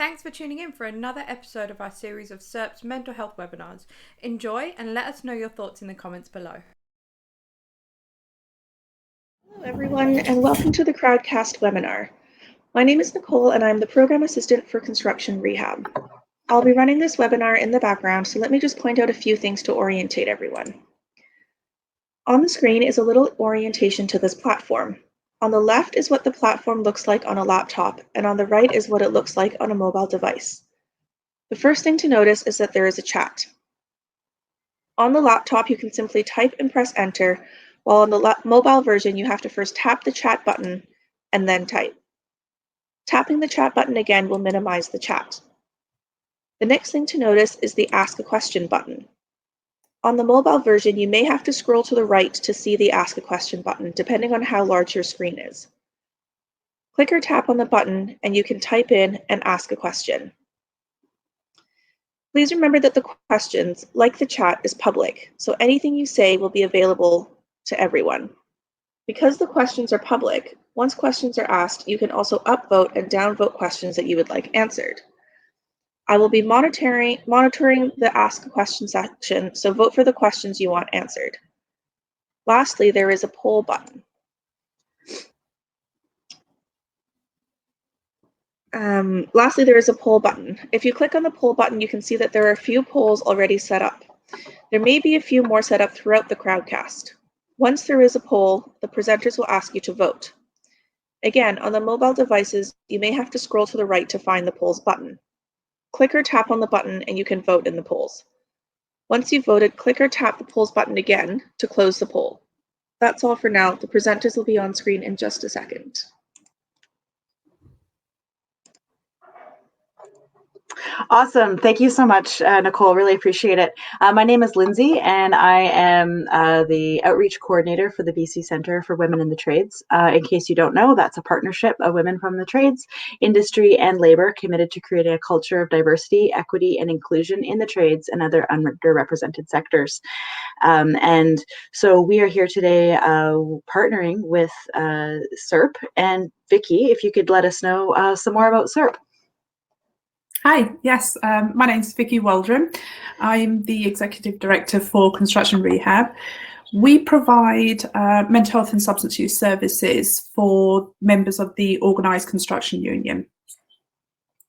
Thanks for tuning in for another episode of our series of CIRP's mental health webinars. Enjoy and let us know your thoughts in the comments below. Hello everyone, and welcome to the Crowdcast webinar. My name is Nicole and I'm the Program Assistant for Construction Rehab. I'll be running this webinar in the background, so let me just point out a few things to orientate everyone. On the screen is a little orientation to this platform. On the left is what the platform looks like on a laptop, and on the right is what it looks like on a mobile device. The first thing to notice is that there is a chat. On the laptop, you can simply type and press enter, while on the mobile version, you have to first tap the chat button and then type. Tapping the chat button again will minimize the chat. The next thing to notice is the Ask a Question button. On the mobile version, you may have to scroll to the right to see the Ask a Question button, depending on how large your screen is. Click or tap on the button and you can type in and ask a question. Please remember that the questions, like the chat, is public, so anything you say will be available to everyone. Because the questions are public, once questions are asked, you can also upvote and downvote questions that you would like answered. I will be monitoring the Ask a Question section, so vote for the questions you want answered. Lastly, there is a poll button. If you click on the poll button, you can see that there are a few polls already set up. There may be a few more set up throughout the Crowdcast. Once there is a poll, the presenters will ask you to vote. Again, on the mobile devices, you may have to scroll to the right to find the polls button. Click or tap on the button and you can vote in the polls. Once you've voted, click or tap the polls button again to close the poll. That's all for now. The presenters will be on screen in just a second. Awesome. Thank you so much, Nicole. Really appreciate it. My name is Lindsay, and I am the Outreach Coordinator for the BC Centre for Women in the Trades. In case you don't know, that's a partnership of women from the trades, industry, and labour committed to creating a culture of diversity, equity, and inclusion in the trades and other underrepresented sectors. And so we are here today partnering with CIRP. And Vicky, if you could let us know some more about CIRP. Hi, yes, my name's Vicky Waldron. I'm the Executive Director for Construction Rehab. We provide mental health and substance use services for members of the Organised Construction Union.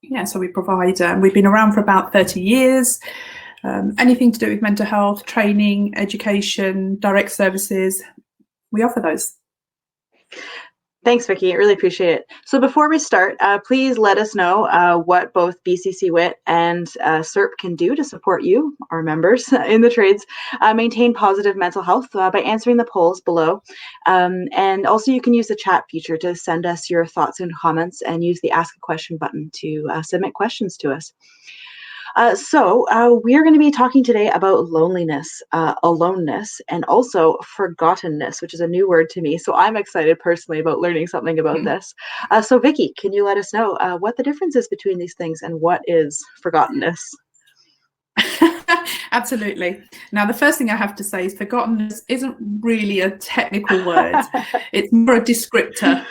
Yeah, so we provide, we've been around for about 30 years. Anything to do with mental health, training, education, direct services, we offer those. Thanks, Vicky. I really appreciate it. So before we start, please let us know what both BCCWITT and CIRP can do to support you, our members in the trades, maintain positive mental health by answering the polls below. And also you can use the chat feature to send us your thoughts and comments and use the Ask a Question button to submit questions to us. So we are going to be talking today about loneliness, aloneness, and also forgotteness, which is a new word to me. So I'm excited personally about learning something about this. So Vicky, can you let us know what the difference is between these things and what is forgottenness? Absolutely. Now, the first thing I have to say is forgottenness isn't really a technical word. It's more a descriptor.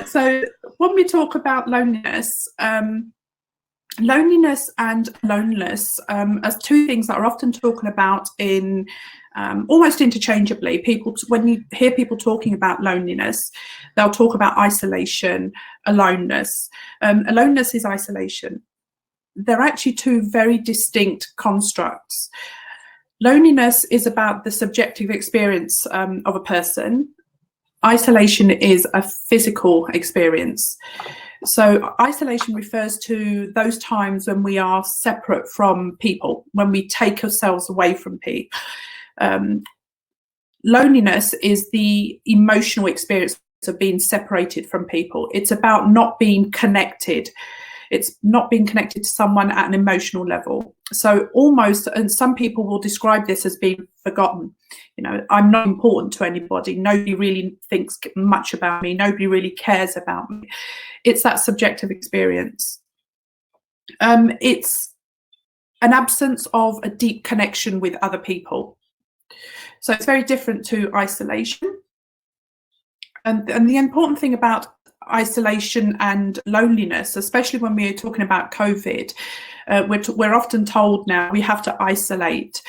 So when we talk about loneliness, loneliness and aloneness as two things that are often talked about in almost interchangeably. When you hear people talking about loneliness, they'll talk about isolation, aloneness. Aloneness is isolation. They're actually two very distinct constructs. Loneliness is about the subjective experience of a person. Isolation is a physical experience. So isolation refers to those times when we are separate from people, when we take ourselves away from people. Loneliness is the emotional experience of being separated from people. It's about not being connected. It's not being connected to someone at an emotional level. So almost, and some people will describe this as being forgotten. You know, I'm not important to anybody. Nobody really thinks much about me. Nobody really cares about me. It's that subjective experience. It's an absence of a deep connection with other people. So it's very different to isolation. And the important thing about isolation and loneliness, especially when we're talking about COVID. We're often told now we have to isolate.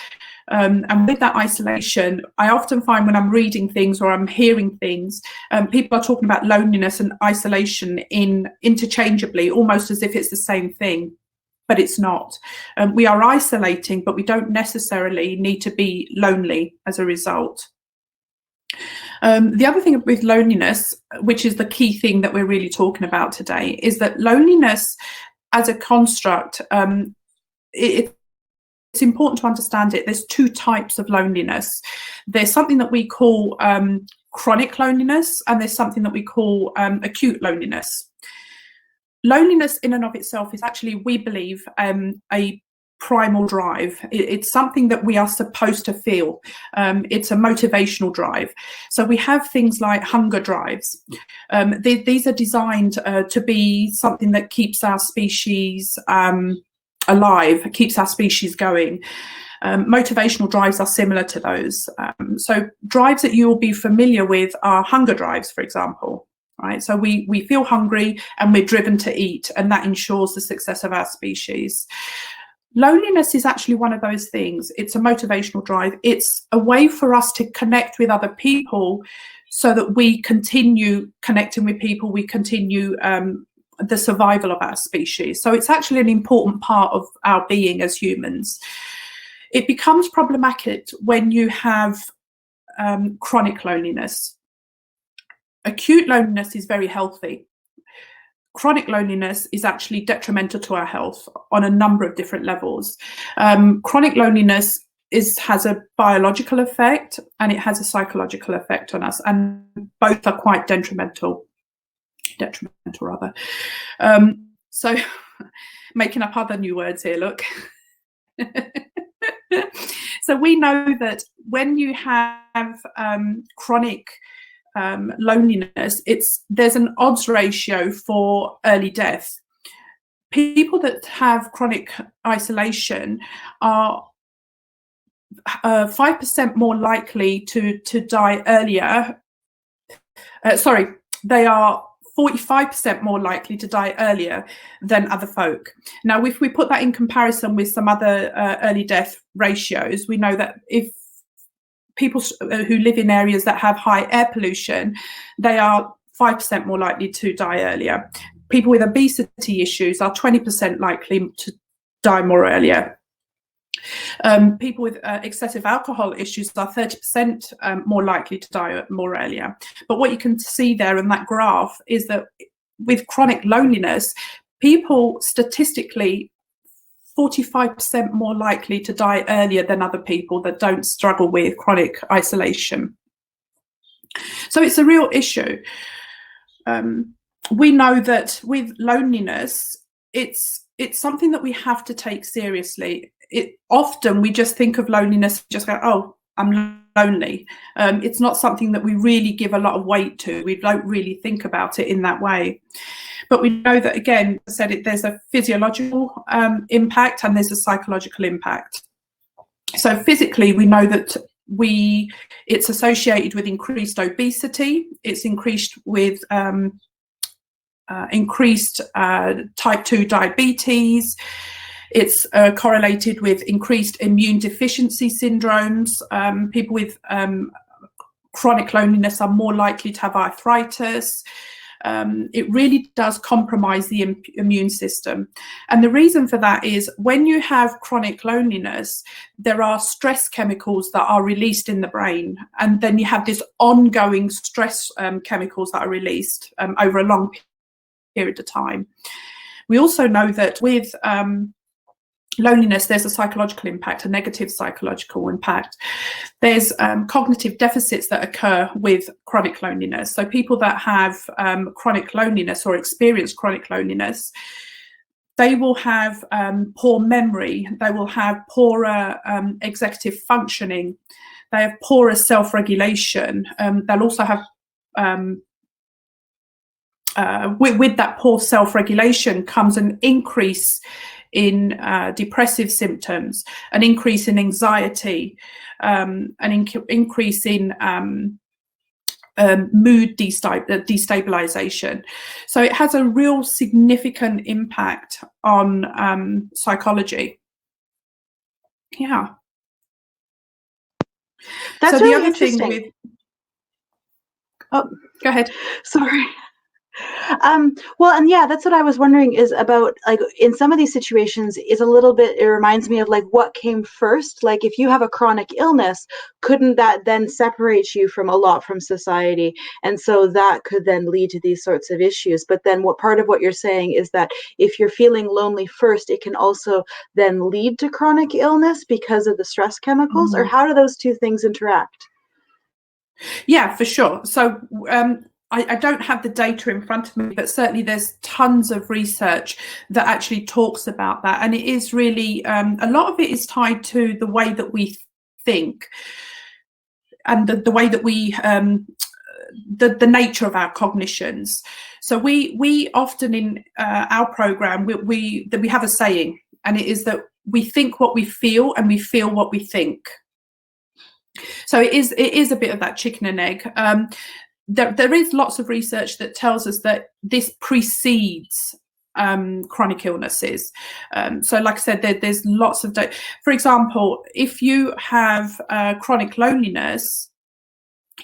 And with that isolation, I often find when I'm reading things or I'm hearing things, people are talking about loneliness and isolation interchangeably, almost as if it's the same thing, but it's not. We are isolating, but we don't necessarily need to be lonely as a result. The other thing with loneliness, which is the key thing that we're really talking about today, is that loneliness as a construct, it's important to understand it. There's two types of loneliness. There's something that we call chronic loneliness, and there's something that we call acute loneliness. Loneliness in and of itself is actually, we believe, a primal drive. It's something that we are supposed to feel. It's a motivational drive. So we have things like hunger drives. These are designed to be something that keeps our species alive, keeps our species going. Motivational drives are similar to those. So drives that you will be familiar with are hunger drives, for example. Right, so we feel hungry and we're driven to eat, and that ensures the success of our species. Loneliness is actually one of those things. It's a motivational drive. It's a way for us to connect with other people so that we continue connecting with people, we continue the survival of our species. So it's actually an important part of our being as humans. It becomes problematic when you have chronic loneliness. Acute loneliness is very healthy. Chronic loneliness is actually detrimental to our health on a number of different levels. Chronic loneliness has a biological effect and it has a psychological effect on us, and both are quite detrimental rather. So making up other new words here, look. So we know that when you have chronic loneliness, there's an odds ratio for early death. People that have chronic isolation are 5% more likely to die earlier. They are 45% more likely to die earlier than other folk. Now, if we put that in comparison with some other early death ratios, we know that if people who live in areas that have high air pollution, they are 5% more likely to die earlier. People with obesity issues are 20% likely to die more earlier. People with excessive alcohol issues are 30% more likely to die more earlier. But what you can see there in that graph is that with chronic loneliness, people statistically 45% more likely to die earlier than other people that don't struggle with chronic isolation. So it's a real issue. We know that with loneliness, it's something that we have to take seriously. Often we just think of loneliness, just go, oh, I'm lonely. It's not something that we really give a lot of weight to. We don't really think about it in that way. But we know that, again, I said there's a physiological impact and there's a psychological impact. So physically, we know that it's associated with increased obesity. It's increased with increased type 2 diabetes. It's correlated with increased immune deficiency syndromes. People with chronic loneliness are more likely to have arthritis. It really does compromise the immune system. And the reason for that is when you have chronic loneliness, there are stress chemicals that are released in the brain. And then you have this ongoing stress chemicals that are released over a long period of time. We also know that with loneliness, there's a psychological impact, a negative psychological impact. There's cognitive deficits that occur with chronic loneliness. So people that have chronic loneliness or experience chronic loneliness, they will have poor memory, they will have poorer executive functioning, they have poorer self-regulation. They'll also have with that poor self-regulation comes an increase in depressive symptoms, an increase in anxiety, an increase in mood destabilization. So it has a real significant impact on psychology. Yeah. That's so really the other interesting. thing with, oh, go ahead. Sorry. Well, and yeah, that's what I was wondering is about, like, in some of these situations, it reminds me of like what came first. Like if you have a chronic illness, couldn't that then separate you from a lot from society? And so that could then lead to these sorts of issues. But then part of what you're saying is that if you're feeling lonely first, it can also then lead to chronic illness because of the stress chemicals, or how do those two things interact? Yeah, for sure. So I don't have the data in front of me, but certainly there's tons of research that actually talks about that. And it is really, a lot of it is tied to the way that we think and the way that we, the nature of our cognitions. So we often in our program, we have a saying, and it is that we think what we feel and we feel what we think. So it is a bit of that chicken and egg. There is lots of research that tells us that this precedes chronic illnesses. So like I said, there's lots of data. For example, if you have chronic loneliness,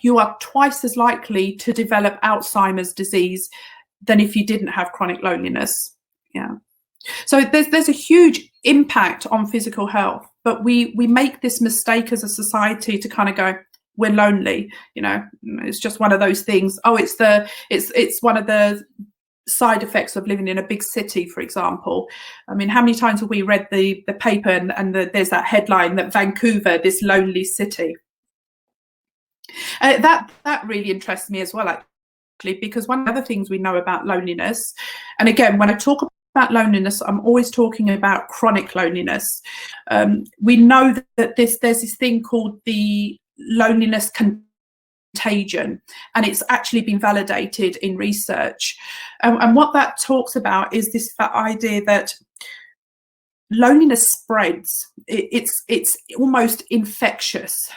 you are twice as likely to develop Alzheimer's disease than if you didn't have chronic loneliness. Yeah. So there's a huge impact on physical health, but we make this mistake as a society to kind of go, we're lonely, it's just one of those things. Oh, it's one of the side effects of living in a big city, for example. I mean, how many times have we read the paper and there's that headline that Vancouver, this lonely city? That really interests me as well, actually, because one of the other things we know about loneliness, and again, when I talk about loneliness, I'm always talking about chronic loneliness. We know that there's this thing called the loneliness contagion, and it's actually been validated in research. And what that talks about is this idea that loneliness spreads. It's almost infectious.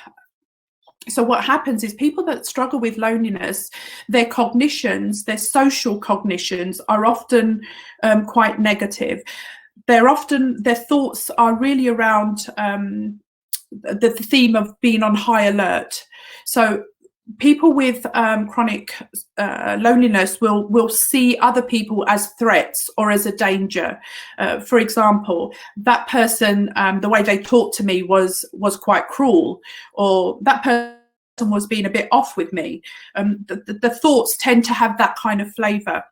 So what happens is people that struggle with loneliness, their cognitions, their social cognitions are often quite negative. Their thoughts are really around the theme of being on high alert. So people with chronic loneliness will see other people as threats or as a danger. For example, that person, the way they talked to me was quite cruel, or that person was being a bit off with me. The thoughts tend to have that kind of flavour.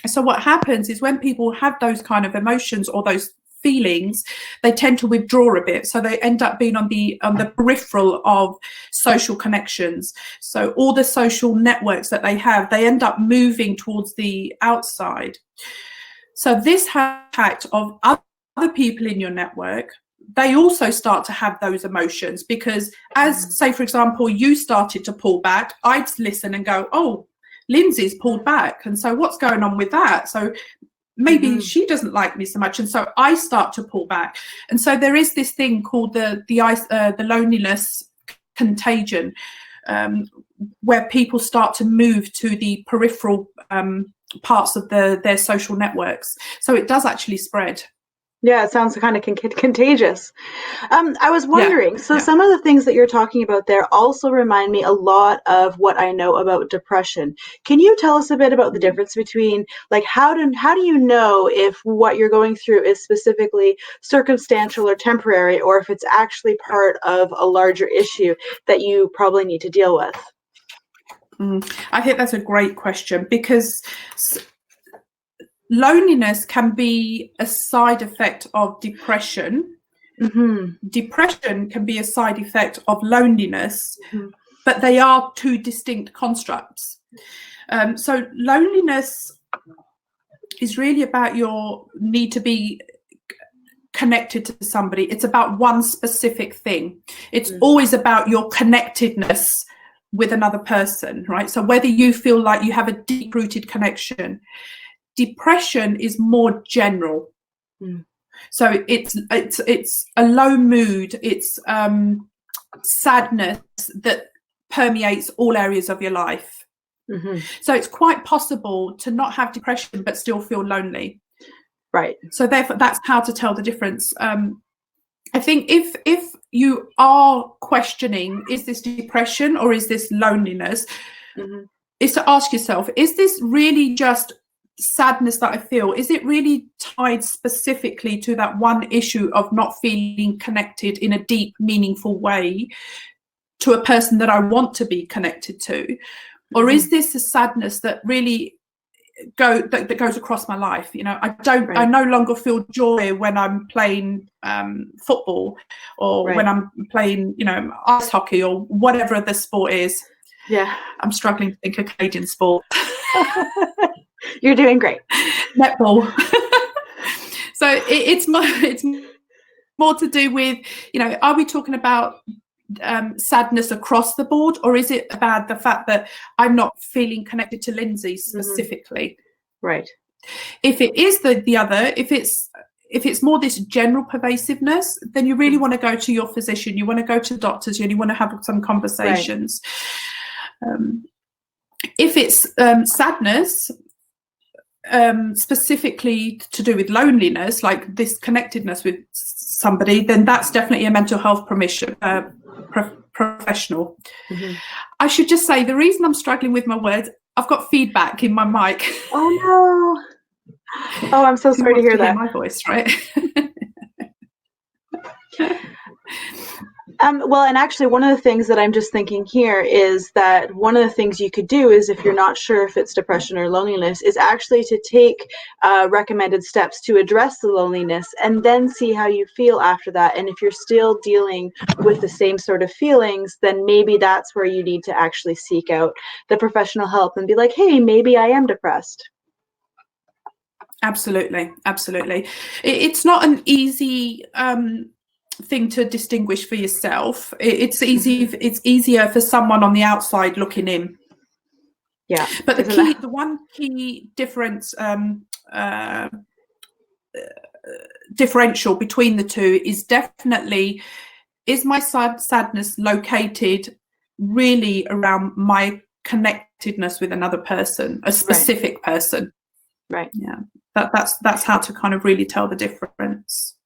So what happens is when people have those kind of emotions or those feelings, they tend to withdraw a bit. So they end up being on the peripheral of social connections. So all the social networks that they have, they end up moving towards the outside. So this impact of other people in your network, they also start to have those emotions, because as, say, for example, you started to pull back, I'd listen and go, oh, Lindsay's pulled back. And so what's going on with that? So maybe she doesn't like me so much. And so I start to pull back. And so there is this thing called the loneliness contagion, where people start to move to the peripheral parts of their social networks. So it does actually spread. Yeah, it sounds kind of contagious. I was wondering, some of the things that you're talking about there also remind me a lot of what I know about depression. Can you tell us a bit about the difference between, like, how do you know if what you're going through is specifically circumstantial or temporary, or if it's actually part of a larger issue that you probably need to deal with? I think that's a great question, because loneliness can be a side effect of depression. Depression can be a side effect of loneliness, but they are two distinct constructs. So loneliness is really about your need to be connected to somebody. It's about one specific thing. It's always about your connectedness with another person, right? So whether you feel like you have a deep-rooted connection. Depression is more general. So it's a low mood, it's sadness that permeates all areas of your life. So it's quite possible to not have depression but still feel lonely. Right. So therefore, that's how to tell the difference. I think if you are questioning, is this depression or is this loneliness, is to ask yourself, is this really just sadness that I feel? Is it really tied specifically to that one issue of not feeling connected in a deep, meaningful way to a person that I want to be connected to? Or is this a sadness that really that goes across my life? You know, I no longer feel joy when I'm playing football, or when I'm playing, you know, ice hockey or whatever the sport is. Yeah. I'm struggling to think of Canadian sport. You're doing great. Netball. So it's more to do with, you know, are we talking about sadness across the board, or is it about the fact that I'm not feeling connected to Lindsay specifically? Right. If it is the other, if it's more this general pervasiveness, then you really want to go to your physician, you want to go to doctors, and you want to have some conversations. If it's sadness, specifically to do with loneliness, like this connectedness with somebody, then that's definitely a mental health professional. I should just say, the reason I'm struggling with my words, I've got feedback in my mic. Oh no. Oh, I'm so sorry to hear that. My voice, right? Well, and actually one of the things that I'm just thinking here is that one of the things you could do is, if you're not sure if it's depression or loneliness, is actually to take recommended steps to address the loneliness and then see how you feel after that. And if you're still dealing with the same sort of feelings, then maybe that's where you need to actually seek out the professional help and be like, hey, maybe I am depressed. Absolutely. It's not an easy thing to distinguish for yourself. It's easier for someone on the outside looking in. Yeah. But the one key difference, differential between the two is definitely, is my sadness located really around my connectedness with another person, a specific person? Right. Yeah. That's how to kind of really tell the difference.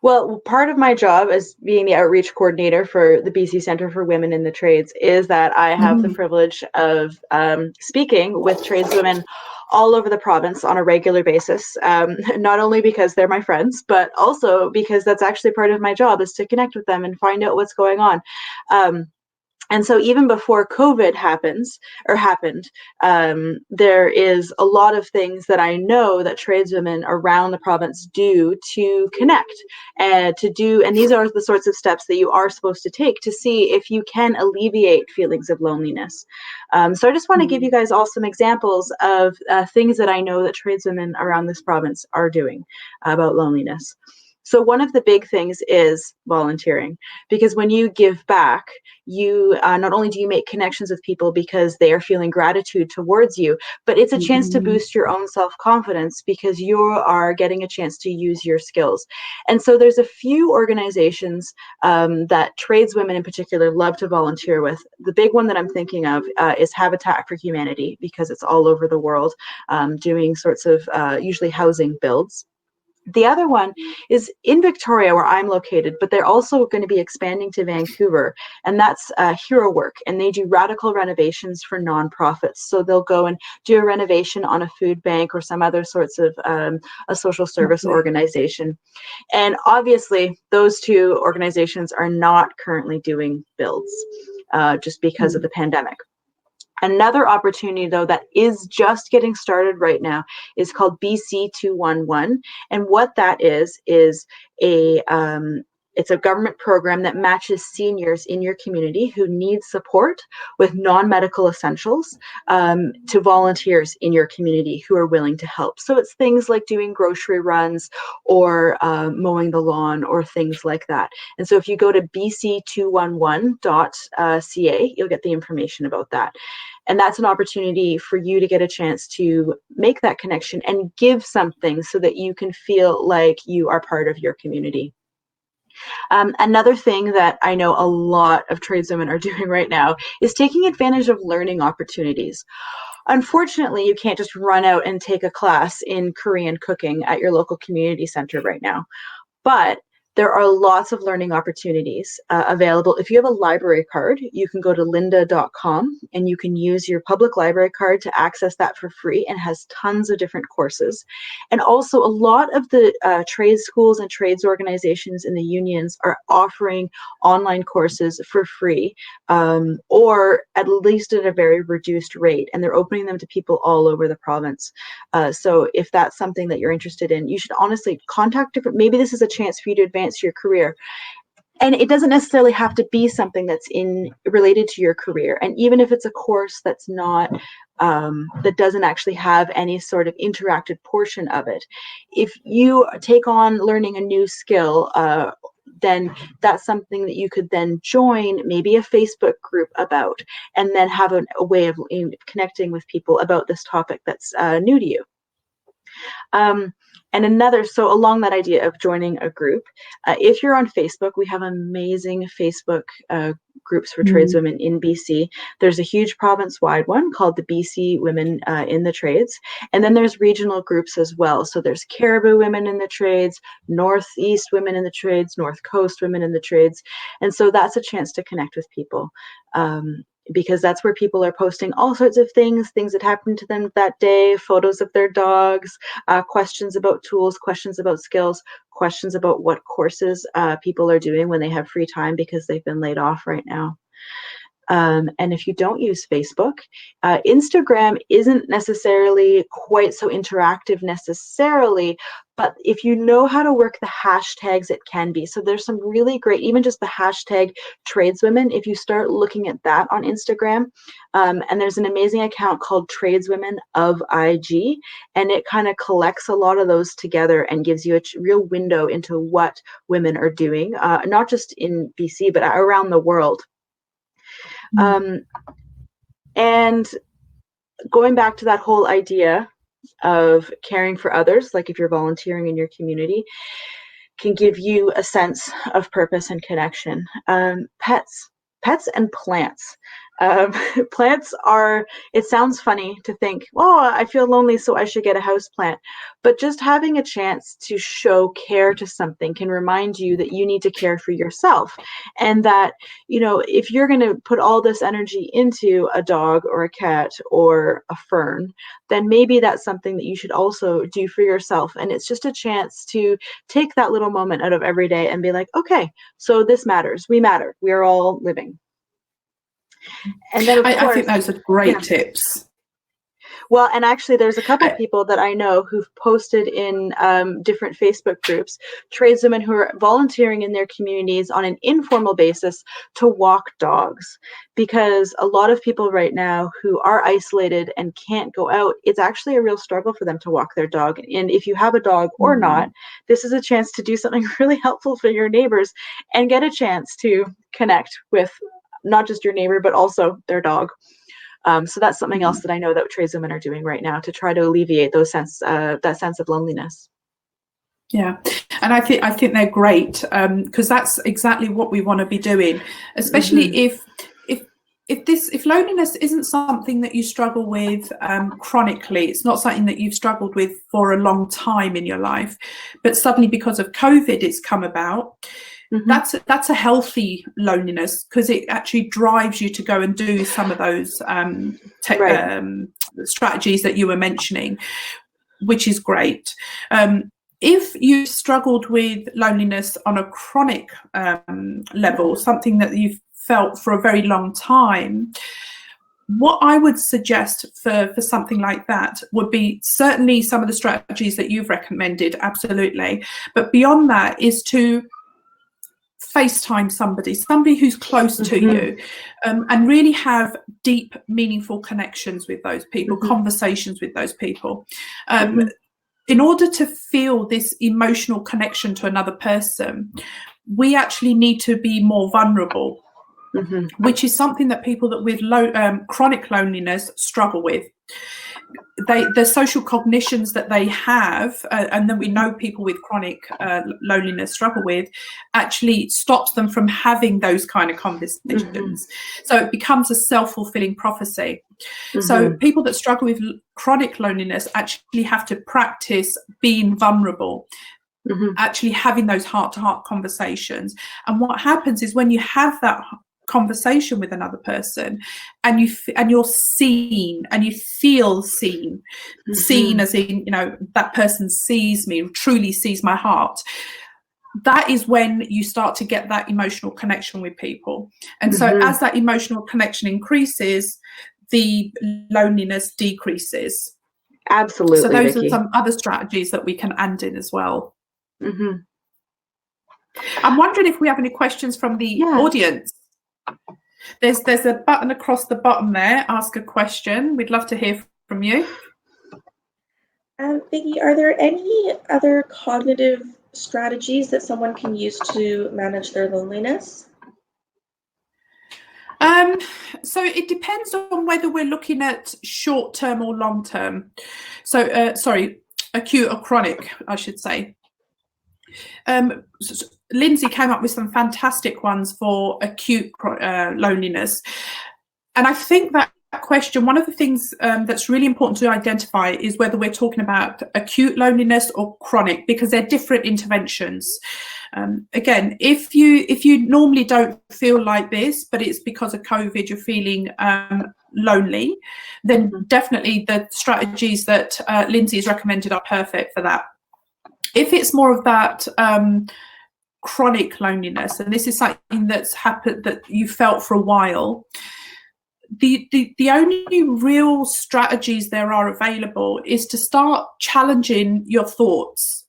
Well, part of my job as being the outreach coordinator for the BC Centre for Women in the Trades is that I have the privilege of speaking with tradeswomen all over the province on a regular basis, not only because they're my friends, but also because that's actually part of my job, is to connect with them and find out what's going on. And so even before COVID happened, there is a lot of things that I know that tradeswomen around the province do to connect and these are the sorts of steps that you are supposed to take to see if you can alleviate feelings of loneliness. So I just want to give you guys all some examples of things that I know that tradeswomen around this province are doing about loneliness. So one of the big things is volunteering, because when you give back, you not only do you make connections with people because they are feeling gratitude towards you, but it's a chance to boost your own self-confidence because you are getting a chance to use your skills. And so there's a few organizations that tradeswomen in particular love to volunteer with. The big one that I'm thinking of is Habitat for Humanity, because it's all over the world doing sorts of usually housing builds. The other one is in Victoria, where I'm located, but they're also going to be expanding to Vancouver, and that's Hero Work, and they do radical renovations for nonprofits. So they'll go and do a renovation on a food bank or some other sorts of a social service organization. And obviously, those two organizations are not currently doing builds just because of the pandemic. Another opportunity, though, that is just getting started right now is called BC211. And what that is it's a government program that matches seniors in your community who need support with non-medical essentials to volunteers in your community who are willing to help. So it's things like doing grocery runs or mowing the lawn or things like that. And so if you go to bc211.ca, you'll get the information about that. And that's an opportunity for you to get a chance to make that connection and give something so that you can feel like you are part of your community. Another thing that I know a lot of tradeswomen are doing right now is taking advantage of learning opportunities. Unfortunately, you can't just run out and take a class in Korean cooking at your local community center right now. But there are lots of learning opportunities available. If you have a library card, you can go to lynda.com and you can use your public library card to access that for free, and has tons of different courses. And also a lot of the trade schools and trades organizations in the unions are offering online courses for free, or at least at a very reduced rate, and they're opening them to people all over the province. So if that's something that you're interested in, you should honestly contact different, maybe this is a chance for you to advance your career. And it doesn't necessarily have to be something that's related to your career. And even if it's a course that's not, that doesn't actually have any sort of interactive portion of it, if you take on learning a new skill, then that's something that you could then join maybe a Facebook group about, and then have a way of connecting with people about this topic that's new to you. And another, so along that idea of joining a group, if you're on Facebook, we have amazing Facebook groups for tradeswomen in BC. There's a huge province-wide one called the BC Women in the Trades. And then there's regional groups as well. So there's Cariboo Women in the Trades, Northeast Women in the Trades, North Coast Women in the Trades. And so that's a chance to connect with people. Because that's where people are posting all sorts of things that happened to them that day, photos of their dogs, questions about tools, questions about skills, questions about what courses people are doing when they have free time because they've been laid off right now. And if you don't use Facebook, Instagram isn't necessarily quite so interactive necessarily, but if you know how to work the hashtags, it can be. So there's some really great, even just the hashtag tradeswomen, if you start looking at that on Instagram, and there's an amazing account called Tradeswomen of IG, and it kind of collects a lot of those together and gives you a real window into what women are doing, not just in BC, but around the world. And going back to that whole idea of caring for others, like if you're volunteering in your community, can give you a sense of purpose and connection. Pets and plants. Plants are, it sounds funny to think, oh, I feel lonely, so I should get a house plant. But just having a chance to show care to something can remind you that you need to care for yourself. And that, you know, if you're going to put all this energy into a dog or a cat or a fern, then maybe that's something that you should also do for yourself. And it's just a chance to take that little moment out of every day and be like, okay, so this matters. We matter. We are all living. And then, of course, I think those are great tips. Well, and actually there's a couple people that I know who've posted in different Facebook groups, tradeswomen who are volunteering in their communities on an informal basis to walk dogs, because a lot of people right now who are isolated and can't go out, it's actually a real struggle for them to walk their dog. And if you have a dog or not, this is a chance to do something really helpful for your neighbors and get a chance to connect with not just your neighbor, but also their dog. So that's something else that I know that tradeswomen are doing right now to try to alleviate that sense of loneliness. Yeah, and I think they're great, because that's exactly what we want to be doing, especially if loneliness isn't something that you struggle with chronically. It's not something that you've struggled with for a long time in your life, but suddenly because of COVID it's come about. That's a healthy loneliness, because it actually drives you to go and do some of those strategies that you were mentioning, which is great. If you struggled with loneliness on a chronic level, something that you've felt for a very long time, what I would suggest for something like that would be certainly some of the strategies that you've recommended, absolutely. But beyond that is to FaceTime somebody who's close to you, and really have deep, meaningful connections with those people, conversations with those people. In order to feel this emotional connection to another person, we actually need to be more vulnerable, which is something that people that with chronic loneliness struggle with. the social cognitions that they have, and then we know people with chronic loneliness struggle with, actually stops them from having those kind of conversations. So it becomes a self-fulfilling prophecy. So people that struggle with chronic loneliness actually have to practice being vulnerable, actually having those heart-to-heart conversations. And what happens is when you have that conversation with another person, and you're seen, and you feel seen, seen as in, you know, that person sees me, truly sees my heart, that is when you start to get that emotional connection with people. And so as that emotional connection increases, the loneliness decreases. Absolutely. So those Vicky. are some other strategies that we can add in as well. I'm wondering if we have any questions from the audience. There's a button across the bottom there, ask a question. We'd love to hear from you. Vicky, are there any other cognitive strategies that someone can use to manage their loneliness? So it depends on whether we're looking at short-term or long-term. So, sorry, acute or chronic, I should say. Lindsay came up with some fantastic ones for acute loneliness. And I think that question, one of the things that's really important to identify is whether we're talking about acute loneliness or chronic, because they're different interventions. Again, if you normally don't feel like this, but it's because of COVID you're feeling lonely, then definitely the strategies that Lindsay has recommended are perfect for that. If it's more of that chronic loneliness, and this is something that's happened that you felt for a while, the only real strategies there are available is to start challenging your thoughts.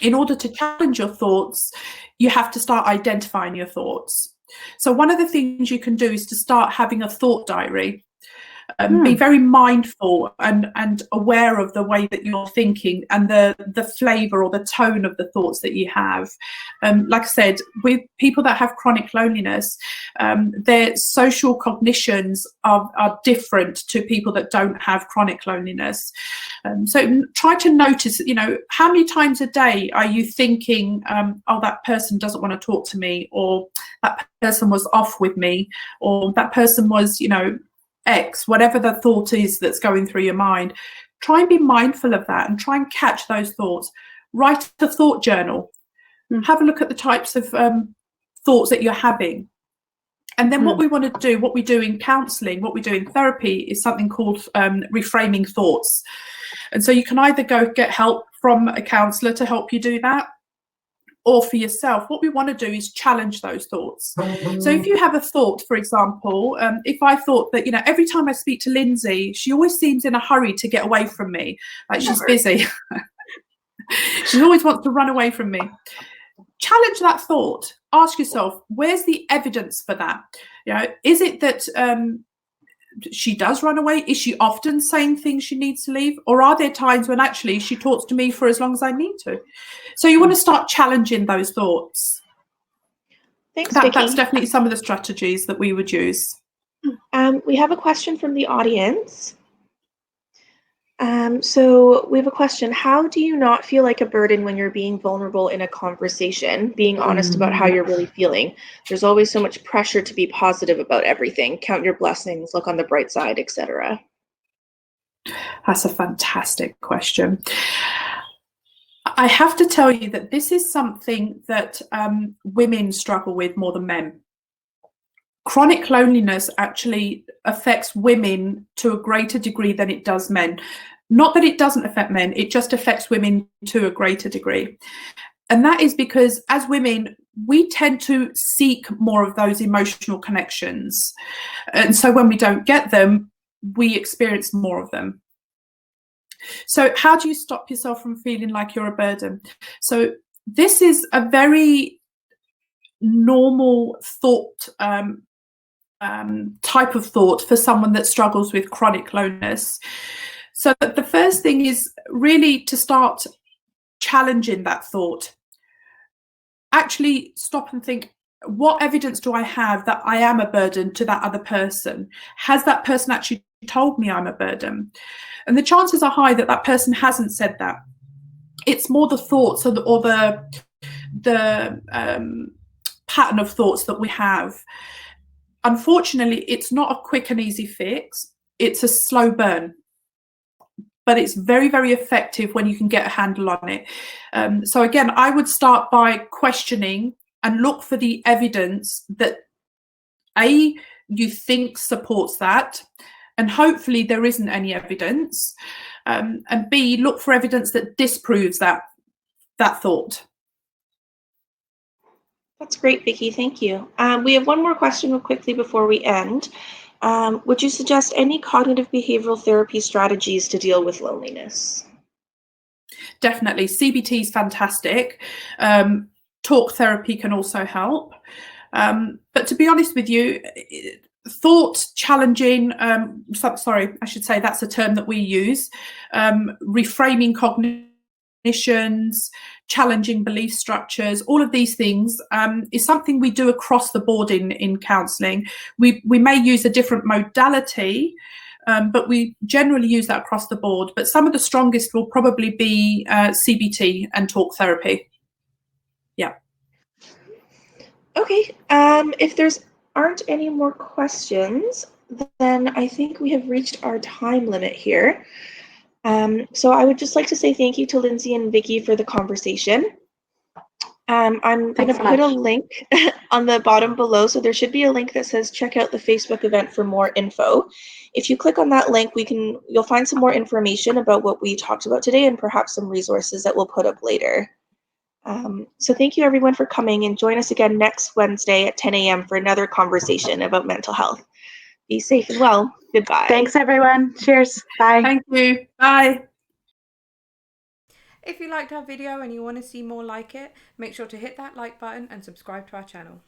In order to challenge your thoughts, you have to start identifying your thoughts. So one of the things you can do is to start having a thought diary. Be very mindful and aware of the way that you're thinking and the flavour or the tone of the thoughts that you have. Like I said, with people that have chronic loneliness, their social cognitions are different to people that don't have chronic loneliness. So try to notice, you know, how many times a day are you thinking, oh, that person doesn't want to talk to me, or that person was off with me, or that person was, you know, X, whatever the thought is that's going through your mind. Try and be mindful of that and try and catch those thoughts. Write a thought journal. Have a look at the types of thoughts that you're having. And then what we want to do, what we do in counselling, what we do in therapy is something called reframing thoughts. And so you can either go get help from a counsellor to help you do that, or for yourself. What we want to do is challenge those thoughts. So if you have a thought, for example, if I thought that, you know, every time I speak to Lindsay, she always seems in a hurry to get away from me, like she's busy. She always wants to run away from me. Challenge that thought. Ask yourself, where's the evidence for that? You know, is it that she does run away? Is she often saying things she needs to leave? Or are there times when actually she talks to me for as long as I need to? So you want to start challenging those thoughts. Thanks, Vicky. That's definitely some of the strategies that we would use. We have a question from the audience. So we have a question. How do you not feel like a burden when you're being vulnerable in a conversation, being honest about how you're really feeling? There's always so much pressure to be positive about everything, count your blessings, look on the bright side, etc. That's a fantastic question. I have to tell you that this is something that women struggle with more than men. Chronic loneliness actually affects women to a greater degree than it does men. Not that it doesn't affect men, it just affects women to a greater degree. And that is because as women, we tend to seek more of those emotional connections. And so when we don't get them, we experience more of them. So how do you stop yourself from feeling like you're a burden? So this is a very normal thought, type of thought for someone that struggles with chronic loneliness. So the first thing is really to start challenging that thought. Actually stop and think, what evidence do I have that I am a burden to that other person? Has that person actually told me I'm a burden. And the chances are high that that person hasn't said that. It's more the thoughts or the pattern of thoughts that we have. Unfortunately, it's not a quick and easy fix. It's a slow burn, but it's very, very effective when you can get a handle on it. So again, I would start by questioning and look for the evidence that A, you think supports that, and hopefully there isn't any evidence, and B, look for evidence that disproves that thought. That's great, Vicky. Thank you. We have one more question real quickly before we end. Would you suggest any cognitive behavioral therapy strategies to deal with loneliness? Definitely. CBT is fantastic. Talk therapy can also help. But to be honest with you, thought challenging, sorry, I should say that's a term that we use, reframing cognitions, challenging belief structures, all of these things is something we do across the board in counselling. We may use a different modality, but we generally use that across the board. But some of the strongest will probably be CBT and talk therapy. Yeah. Okay. If there's aren't any more questions, then I think we have reached our time limit here. So I would just like to say thank you to Lindsay and Vicky for the conversation. I'm going to put a link on the bottom below. So there should be a link that says check out the Facebook event for more info. If you click on that link, you'll find some more information about what we talked about today and perhaps some resources that we'll put up later. So thank you everyone for coming, and join us again next Wednesday at 10 a.m. for another conversation about mental health. Be safe and well. Goodbye. Thanks, everyone. Cheers. Bye. Thank you. Bye. If you liked our video and you want to see more like it, make sure to hit that like button and subscribe to our channel.